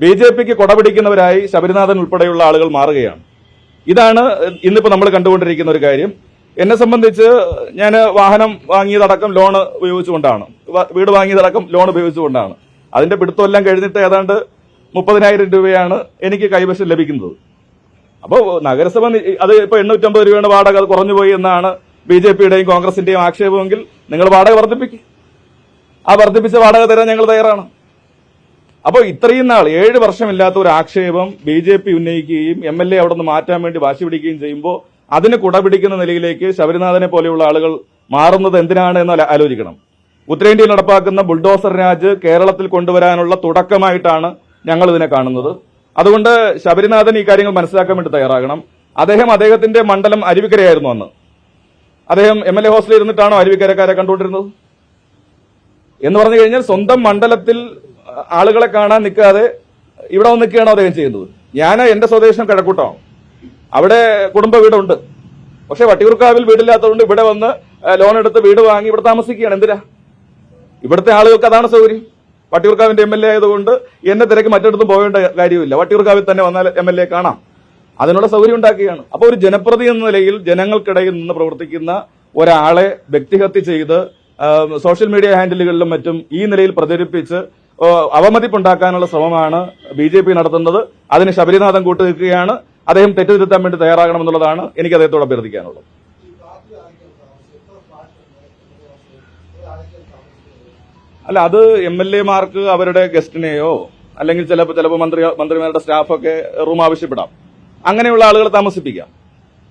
BJPക്ക് കൊടപിടിക്കുന്നവരായി ശബരിനാഥൻ ഉൾപ്പെടെയുള്ള ആളുകൾ മാറുകയാണ്. ഇതാണ് ഇന്നിപ്പോൾ നമ്മൾ കണ്ടുകൊണ്ടിരിക്കുന്ന ഒരു കാര്യം. എന്നെ സംബന്ധിച്ച് ഞാൻ വാഹനം വാങ്ങിയതടക്കം ലോൺ ഉപയോഗിച്ചുകൊണ്ടാണ്, വീട് വാങ്ങിയതടക്കം ലോൺ ഉപയോഗിച്ചുകൊണ്ടാണ്. അതിന്റെ പിടുത്തമെല്ലാം കഴിഞ്ഞിട്ട് ഏതാണ്ട് 30,000 രൂപയാണ് എനിക്ക് കൈവശം ലഭിക്കുന്നത്. അപ്പോൾ നഗരസഭ അത് ഇപ്പോൾ 850 രൂപയാണ് വാടക, അത് കുറഞ്ഞുപോയി എന്നാണ് BJPയുടെയും കോൺഗ്രസിന്റെയും ആക്ഷേപമെങ്കിൽ നിങ്ങൾ വാടക വർദ്ധിപ്പിക്കും. ആ വർദ്ധിപ്പിച്ച വാടക തരാൻ ഞങ്ങൾ തയ്യാറാണ്. അപ്പോൾ ഇത്രയും നാൾ 7 വർഷമില്ലാത്ത ഒരു ആക്ഷേപം BJP ഉന്നയിക്കുകയും MLA അവിടെ നിന്ന് മാറ്റാൻ വേണ്ടി വാശി പിടിക്കുകയും ചെയ്യുമ്പോൾ അതിന് കുടപിടിക്കുന്ന നിലയിലേക്ക് ശബരിനാഥനെ പോലെയുള്ള ആളുകൾ മാറുന്നത് എന്തിനാണ് എന്ന് ആലോചിക്കണം. ഉത്തരേന്ത്യയിൽ നടപ്പാക്കുന്ന ബുൾഡോസർ രാജ് കേരളത്തിൽ കൊണ്ടുവരാനുള്ള തുടക്കമായിട്ടാണ് ഞങ്ങൾ ഇതിനെ കാണുന്നത്. അതുകൊണ്ട് ശബരിനാഥൻ ഈ കാര്യങ്ങൾ മനസ്സിലാക്കാൻ വേണ്ടി തയ്യാറാകണം. അദ്ദേഹത്തിന്റെ മണ്ഡലം അരുവിക്കരയായിരുന്നു അന്ന്. അദ്ദേഹം MLA ഹോസ്റ്റലിൽ ഇരുന്നിട്ടാണോ അരുവിക്കരക്കാരെ കണ്ടുകൊണ്ടിരുന്നത്? എന്ന് പറഞ്ഞു കഴിഞ്ഞാൽ സ്വന്തം മണ്ഡലത്തിൽ ആളുകളെ കാണാൻ നിൽക്കാതെ ഇവിടെ വന്ന് നിൽക്കുകയാണോ അദ്ദേഹം ചെയ്യുന്നത്? ഞാൻ എന്റെ സ്വദേശം കിഴക്കൂട്ടമാണ്, അവിടെ കുടുംബ വീടുണ്ട്. പക്ഷെ വട്ടിയൂർക്കാവിൽ വീടില്ലാത്തതുകൊണ്ട് ഇവിടെ വന്ന് ലോൺ എടുത്ത് വീട് വാങ്ങി ഇവിടെ താമസിക്കുകയാണ്. എന്തിനാ? ഇവിടുത്തെ ആളുകൾക്ക് അതാണ് സൗകര്യം. വട്ടിയൂർക്കാവിന്റെ MLA ആയതുകൊണ്ട് എന്നെ തിരക്ക് മറ്റിടത്തും പോകേണ്ട കാര്യമില്ല, വട്ടിയൂർക്കാവിൽ തന്നെ വന്നാൽ MLA കാണാം. അതിനുള്ള സൗകര്യം ഉണ്ടാക്കുകയാണ്. അപ്പോൾ ഒരു ജനപ്രതി എന്ന നിലയിൽ ജനങ്ങൾക്കിടയിൽ നിന്ന് പ്രവർത്തിക്കുന്ന ഒരാളെ വ്യക്തിഹത്യ ചെയ്ത് സോഷ്യൽ മീഡിയ ഹാൻഡിലുകളിലും മറ്റും ഈ നിലയിൽ പ്രചരിപ്പിച്ച് അവമതിപ്പുണ്ടാക്കാനുള്ള ശ്രമമാണ് BJP നടത്തുന്നത്. അതിന് ശബരിനാഥൻ കൂട്ടുനിൽക്കുകയാണ്. അദ്ദേഹം തെറ്റുതിരുത്താൻ വേണ്ടി തയ്യാറാകണമെന്നുള്ളതാണ് എനിക്ക് അദ്ദേഹത്തോട് അഭ്യർത്ഥിക്കാനുള്ളത്. അല്ല, അത് MLA മാർക്ക് അവരുടെ ഗസ്റ്റിനെയോ അല്ലെങ്കിൽ ചിലപ്പോൾ മന്ത്രിമാരുടെ സ്റ്റാഫൊക്കെ റൂം ആവശ്യപ്പെടാം. അങ്ങനെയുള്ള ആളുകളെ താമസിപ്പിക്കാം.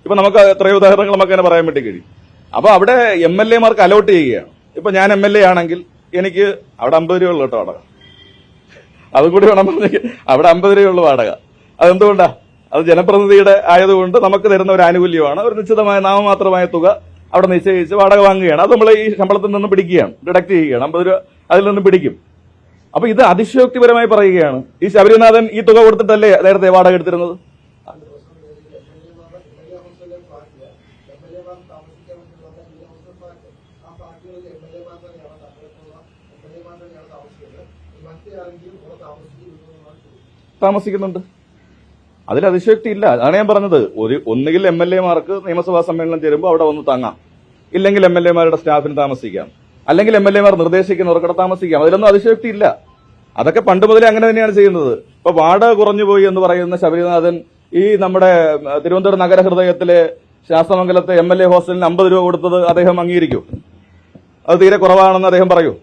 ഇപ്പൊ നമുക്ക് എത്രയോ ഉദാഹരണങ്ങൾ നമുക്ക് തന്നെ പറയാൻ വേണ്ടി കഴിയും. അപ്പൊ അവിടെ MLA മാർക്ക് അലോട്ട് ചെയ്യുകയാണ്. ഇപ്പൊ ഞാൻ MLA ആണെങ്കിൽ എനിക്ക് അവിടെ 50 രൂപ ഉള്ളു കേട്ടോ വാടക. അതും കൂടി വേണം, അവിടെ 50 രൂപയുള്ള വാടക. അതെന്തുകൊണ്ടാ? അത് ജനപ്രതിനിധിയുടെ ആയതുകൊണ്ട് നമുക്ക് തരുന്ന ഒരു ആനുകൂല്യമാണ്. ഒരു നിശ്ചിതമായ നാമമാത്രമായ തുക അവിടെ നിശ്ചയിച്ച് വാടക വാങ്ങുകയാണ്. അത് നമ്മൾ ഈ ശമ്പളത്തിൽ നിന്ന് പിടിക്കുകയാണ്, ഡിഡക്ട് ചെയ്യുകയാണ്. 50 രൂപ അതിൽ നിന്ന് പിടിക്കും. അപ്പൊ ഇത് അതിശയോക്തിപരമായി പറയുകയാണ്. ഈ ശബരിനാഥൻ ഈ തുക കൊടുത്തിട്ടല്ലേ നേരത്തെ വാടക എടുത്തിരുന്നത്? താമസിക്കുന്നുണ്ട്. അതിൽ അതിശയോക്തി ഇല്ല. അതാണ് ഞാൻ പറഞ്ഞത്. ഒന്നുകിൽ MLA മാർക്ക് നിയമസഭാ സമ്മേളനം ചേരുമ്പോൾ അവിടെ വന്ന് തങ്ങാം, ഇല്ലെങ്കിൽ MLA മാരുടെ സ്റ്റാഫിന് താമസിക്കാം, അല്ലെങ്കിൽ MLA മാർ നിർദ്ദേശിക്കുന്നവർക്ക് അവിടെ താമസിക്കാം. അതിലൊന്നും അതിശയോക്തി ഇല്ല. അതൊക്കെ പണ്ട് മുതലേ അങ്ങനെ തന്നെയാണ് ചെയ്യുന്നത്. ഇപ്പൊ വാടക കുറഞ്ഞുപോയി എന്ന് പറയുന്ന ശബരിനാഥൻ ഈ നമ്മുടെ തിരുവനന്തപുരം നഗരഹൃദയത്തിലെ ശാസ്തമംഗലത്തെ MLA ഹോസ്റ്റലിന് 50 രൂപ കൊടുത്തത് അദ്ദേഹം അംഗീകരിക്കും? അത് തീരെ കുറവാണെന്ന് അദ്ദേഹം പറയൂ?